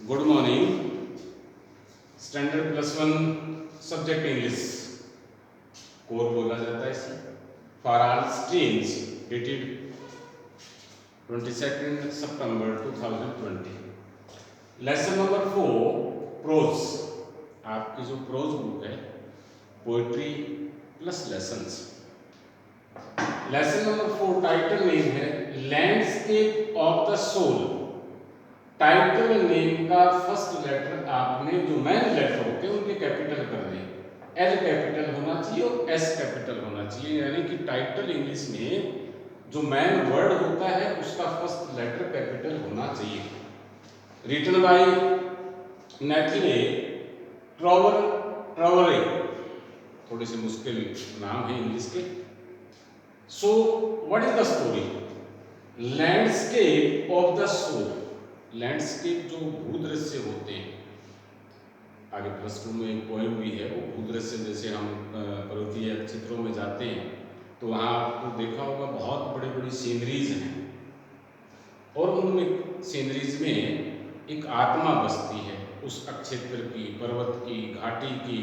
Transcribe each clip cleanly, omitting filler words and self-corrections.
Good morning. Standard +1 subject English core बोला जाता है इसे। फॉर ऑल स्ट्रीम्स डेटेड 22 सितंबर 2020। Lesson number 4 prose. आपकी जो प्रोज बुक है poetry plus lessons. Lesson number 4 title name है landscape of the soul. Title name का फर्स्ट लेटर आपने जो मेन लेटर होते हैं उनके कैपिटल कर दें। एल कैपिटल होना चाहिए और एस कैपिटल होना चाहिए, यानी कि टाइटल इंग्लिश में जो मेन वर्ड होता है उसका फर्स्ट लेटर कैपिटल होना चाहिए। रिटन बाय नेथले ट्रॉवरे, थोड़े से मुश्किल नाम है इंग्लिश के। So what is the story? Landscape of the soul. Landscape जो भूदृश्य होते हैं, आगे +2 में एक पोएम भी है वो भूदृश्य। जैसे हम पर्वतीय क्षेत्रों में जाते हैं तो वहाँ आपको देखा होगा बहुत बड़ी बड़ी सीनरीज हैं और उनमें सीनरीज में एक आत्मा बसती है उस क्षेत्र की, पर्वत की, घाटी की।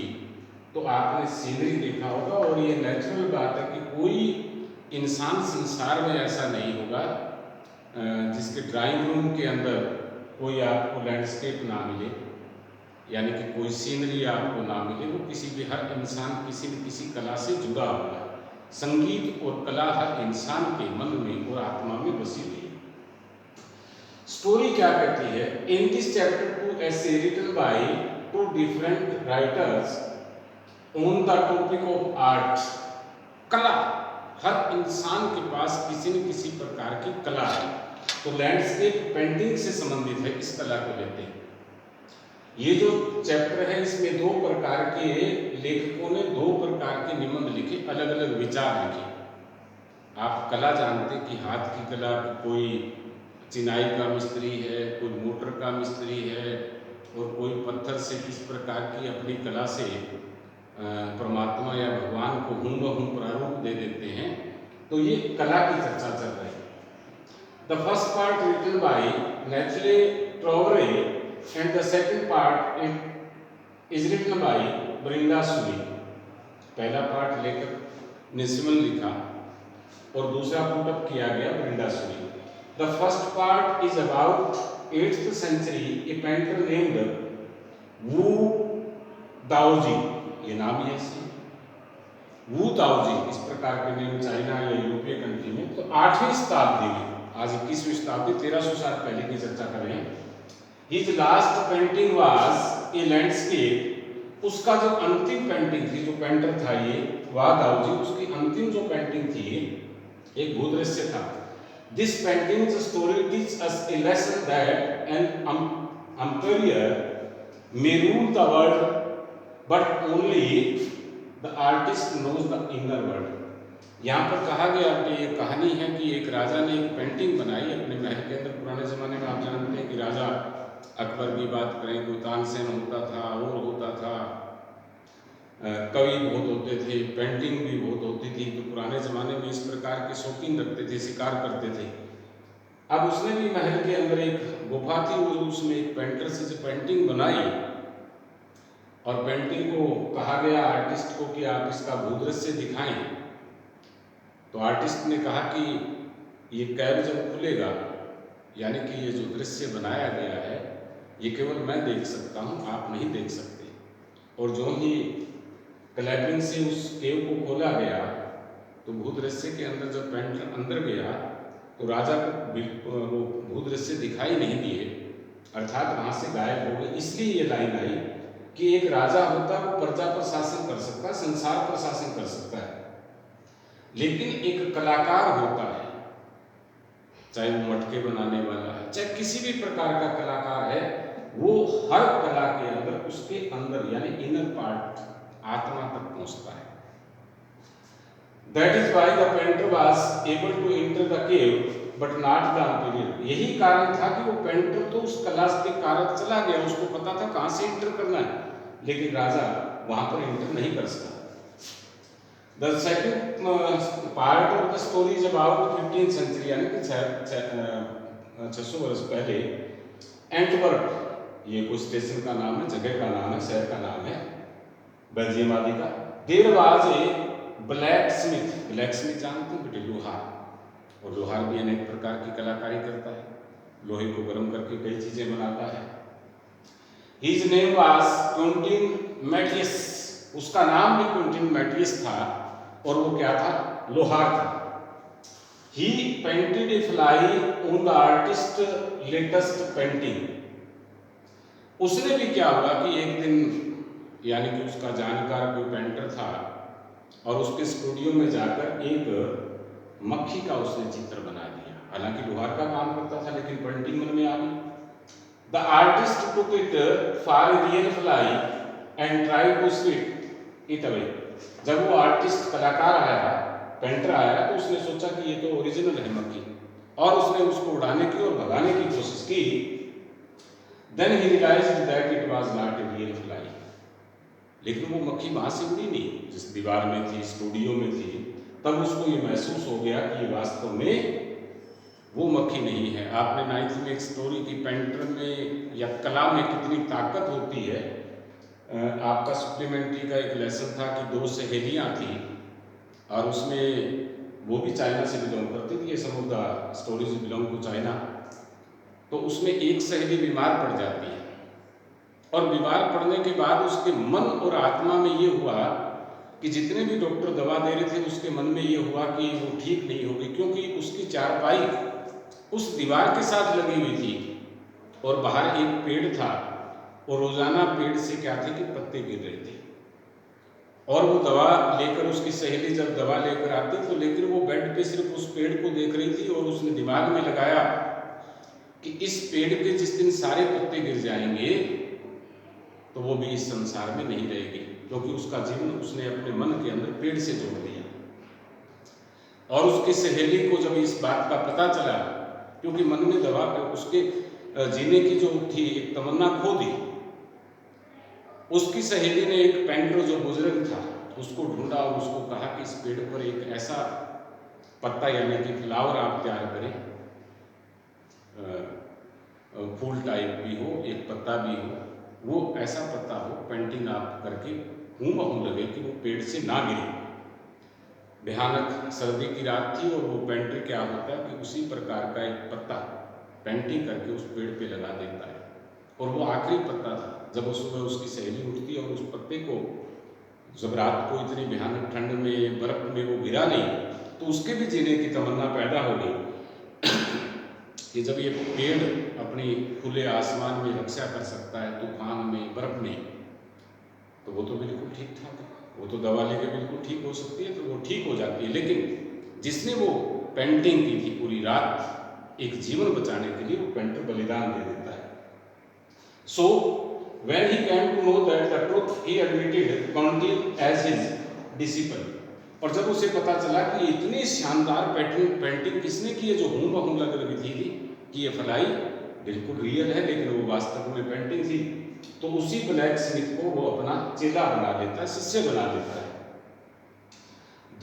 तो आपने सीनरी देखा होगा और ये नेचुरल बात है कि कोई इंसान संसार में ऐसा नहीं होगा जिसके ड्राइंग रूम के अंदर कोई आपको लैंडस्केप ना मिले, यानी कि कोई सीनरी आपको ना मिले। वो किसी भी, हर इंसान किसी न किसी कला से जुड़ा हुआ है। संगीत और कला हर इंसान के मन में और आत्मा में बसी हुई है। स्टोरी क्या कहती है? In this chapter 2 essay written by 2 different writers on the topic of art। कला, हर इंसान के पास किसी न किसी प्रकार की कला है, तो लैंडस्केप पेंटिंग से संबंधित है, इस कला को लेते हैं। ये जो चैप्टर है इसमें 2 प्रकार के लेखकों ने 2 प्रकार के निबंध लिखे, अलग अलग विचार लिखे। आप कला जानते कि हाथ की कला, कोई चिनाई का मिस्त्री है, कोई मोटर का मिस्त्री है और कोई पत्थर से किस प्रकार की अपनी कला से परमात्मा या भगवान को हूबहू प्रारूप दे देते हैं। तो ये कला की चर्चा चल रही है। The first part written by Nathalie Trouveroy and the second part is written by Brinda Suni. पहला पार्ट लेकर निस्मन लिखा और दूसरा पुटअप किया गया Brinda Suni. The first part is about 8th century a painter named Wu Daozi. ये नाम ही ऐसे वू दाओजी, इस प्रकार के नेम चाइना या यूरोपीय कंट्री में। तो 8वीं शताब्दी में, आज 21वीं शताब्दी, 1300 साल पहले की चर्चा करें। His last painting was a landscape. उसका जो अंतिम पेंटिंग थी, जो पेंटर था ये वा दाओजी, उसकी अंतिम जो पेंटिंग थी एक भूदृश्य था। This painting story teach us a lesson that an empire may rule the world but only the artist knows the inner world। यहाँ पर कहा गया कि ये कहानी है कि एक राजा ने एक पेंटिंग बनाई अपने महल के अंदर। पुराने ज़माने में आप जानते हैं कि राजा अकबर की बात करें तो तानसेन होता था और होता था, कवि बहुत होते थे, पेंटिंग भी बहुत होती थी। तो पुराने ज़माने में इस प्रकार के शौकीन रखते थे, शिकार करते थे। अब उसने भी महल के अंदर एक गुफा थी, वो उसमें एक पेंटर से जो पेंटिंग बनाई और पेंटिंग को कहा गया आर्टिस्ट को कि आप इसका भूदृश्य दिखाएं। तो आर्टिस्ट ने कहा कि ये कैब जब खुलेगा, यानी कि ये जो दृश्य बनाया गया है ये केवल मैं देख सकता हूँ, आप नहीं देख सकते। और जो ही क्लैपिंग से उस केव को खोला गया तो भूदृश्य के अंदर जब पेंटर अंदर गया तो राजा को वो भूदृश्य दिखाई नहीं दिए, अर्थात वहाँ से गायब हो गए। इसलिए ये लाइन आई कि एक राजा होता है वो प्रजा पर शासन कर सकता है, संसार पर शासन कर सकता है, लेकिन एक कलाकार होता है, चाहे वो मटके बनाने वाला है, चाहे किसी भी प्रकार का कलाकार है, वो हर कला के अंदर, उसके अंदर यानी इनर पार्ट, आत्मा तक पहुंचता है। That is why the painter was able to enter the cave but not the emperor। यही कारण था कि वो पेंटर तो उस कला के कारण चला गया, उसको पता था कहाँ से एंटर करना है, लेकिन राजा वहां पर एंटर नहीं कर सका। The second part of the story is about 15th century, यानी कि 600 वर्ष पहले एंटवर्प ये कोई स्टेशन का नाम है, जगह का नाम है, शहर का नाम है, बेल्जियम आदि का। There was a blacksmith, blacksmith जानते हैं बेटे, लोहार, और लोहार भी अनेक प्रकार की कलाकारी करता है, लोहे को गर्म करके कई चीजें बनाता है। His name was Quentin Matias, उसका नाम भी क्विंटिन मैटियस था, और वो क्या था, लोहार था। He painted a fly on the artist latest painting, उसने भी क्या हुआ कि एक दिन, यानी कि उसका जानकार कोई पेंटर था, और उसके स्टूडियो में जाकर एक मक्खी का उसने चित्र बना दिया। हालांकि लोहार का काम करता था, लेकिन पेंटिंग मन में आ गई। The artist took it for a real fly and try to sweep it away. जब वो आर्टिस्ट, कलाकार आया, पेंटर आया, तो उसने सोचा कि ये तो ओरिजिनल है मक्खी, और उसने उसको उड़ाने की और भगाने की कोशिश की। देन ही realised that it was not a real fly, लेकिन वो मक्खी वहां से उड़ी नहीं, जिस दीवार में थी, स्टूडियो में थी। तब उसको ये महसूस हो गया कि ये वास्तव में वो मक्खी नहीं है। आपने 9th में एक स्टोरी की, पेंटर में या कला में कितनी ताकत होती है। आपका सप्लीमेंट्री का एक लेसन था कि 2 सहेलियां थी, और उसमें वो भी चाइना से बिलोंग करती थी, ये some of the stories belong to China. तो उसमें एक सहेली बीमार पड़ जाती है, और बीमार पड़ने के बाद उसके मन और आत्मा में ये हुआ कि जितने भी डॉक्टर दवा दे रहे थे, उसके मन में ये हुआ कि वो ठीक नहीं होगी, क्योंकि उसकी चारपाई उस दीवार के साथ लगी हुई थी, और बाहर एक पेड़ था, और रोजाना पेड़ से क्या थे कि पत्ते गिर रहे थे। और वो दवा लेकर, उसकी सहेली जब दवा लेकर आती, तो लेकिन वो बेड पे सिर्फ उस पेड़ को देख रही थी, और उसने दिमाग में लगाया कि इस पेड़ के जिस दिन सारे पत्ते गिर जाएंगे, तो वो भी इस संसार में नहीं रहेगी, क्योंकि उसका जीवन उसने अपने मन के अंदर पेड़ से जोड़ दिया। और उसकी सहेली को जब इस बात का पता चला, क्योंकि मन में दवा उसके जीने की जो थी एक तमन्ना खो दी, उसकी सहेली ने एक पेंटर जो बुजुर्ग था उसको ढूंढा, और उसको कहा कि इस पेड़ पर एक ऐसा पत्ता, यानी कि फ्लावर आप तैयार करें, फूल टाइप भी हो, एक पत्ता भी हो, वो ऐसा पत्ता हो, पेंटिंग आप करके हूबहू लगे कि वो पेड़ से ना गिरे। भयानक सर्दी की रात थी, और वो पेंटर क्या होता है कि उसी प्रकार का एक पत्ता पेंटिंग करके उस पेड़ पे लगा देता है, और वो आखिरी पत्ता था। जब वो सुबह उसकी सहेली उठती और उस पत्ते को, जब रात को इतनी भयानक ठंड में, बर्फ में वो गिरा नहीं, तो उसके भी जीने की तमन्ना पैदा हो गई कि जब ये पेड़ अपनी खुले आसमान में रक्षा कर सकता है, तूफान में, बर्फ में, तो वो तो बिल्कुल ठीक ठाक है, वो तो दवा लेके बिल्कुल ठीक हो सकती है, तो वो ठीक हो जाती है। लेकिन जिसने वो पेंटिंग की थी पूरी रात एक जीवन बचाने के लिए, वो पेंटर बलिदान दे देता है। सो when he came to know that the truth, he admitted Condell as his disciple। और जब उसे पता चला कि इतनी शानदार पेंटिंग किसने की है, जो हूबहू लग रही थी कि ये फ्लाई बिल्कुल रियल है, लेकिन वो वास्तव में पेंटिंग थी, तो उसी ब्लैक स्मिथ को वो अपना चेला बना लेता है, शिष्य बना लेता है।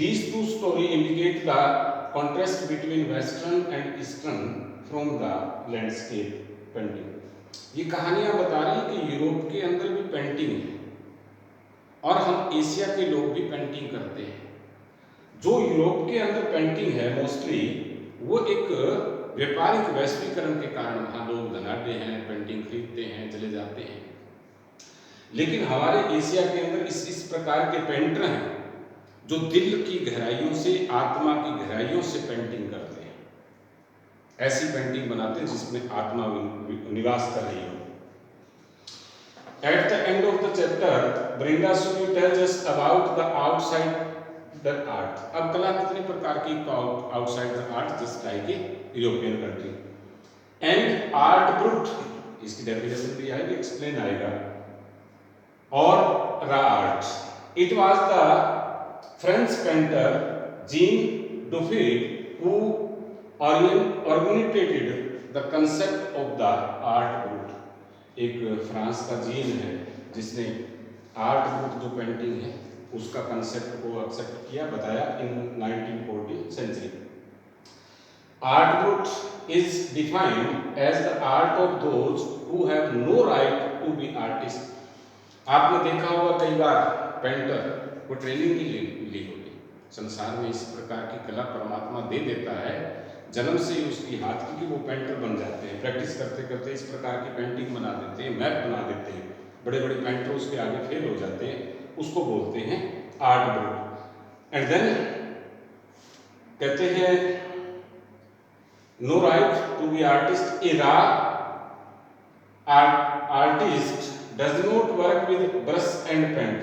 These two stories indicate the contrast between Western and Eastern from the landscape painting। ये कहानियां बता रही हैं कि यूरोप के अंदर भी पेंटिंग है, और हम एशिया के लोग भी पेंटिंग करते हैं। जो यूरोप के अंदर पेंटिंग है मोस्टली, वो एक व्यापारिक वैश्वीकरण के कारण वहाँ लोग धनाढ्य हैं, पेंटिंग खरीदते हैं, चले जाते हैं। लेकिन हमारे एशिया के अंदर इस प्रकार के पेंटर हैं जो दिल की गहराइयों से, आत्मा की गहराइयों से पेंटिंग करते हैं, ऐसी पेंटिंग बनाते हैं जिसमें आत्मा निवास कर रही हो। At the end of the chapter, Brinda Suri tells us about the outsider art। अब कला कितने प्रकार की, outsider art just like a European country and art brut, इसकी डेफिनेशन भी आएगी, एक्सप्लेन आएगा, और raw art। It was the French painter Jean Dubuffet who originated the concept of the art brut। एक फ्रांस का जीन है जिसने art brute जो पेंटिंग है उसका कंसेप्ट को एक्सेप्ट किया, बताया in 1940 century. Art brut is defined as the art of those who have no right artist. आपने देखा होगा कई बार पेंटर को ट्रेनिंग नहीं मिली होगी। संसार में इस प्रकार की कला परमात्मा दे देता है, जन्म से ही उसकी हाथ की कि वो पेंटर बन जाते हैं। प्रैक्टिस करते करते इस प्रकार की पेंटिंग बना देते हैं, मैप बना देते हैं, बड़े बड़े पेंटर उसके आगे फेल हो जाते हैं। उसको बोलते हैं आर्ट ब्रूट। एंड देन कहते हैं no right to be artist, a raw artist does not work with brush and paint,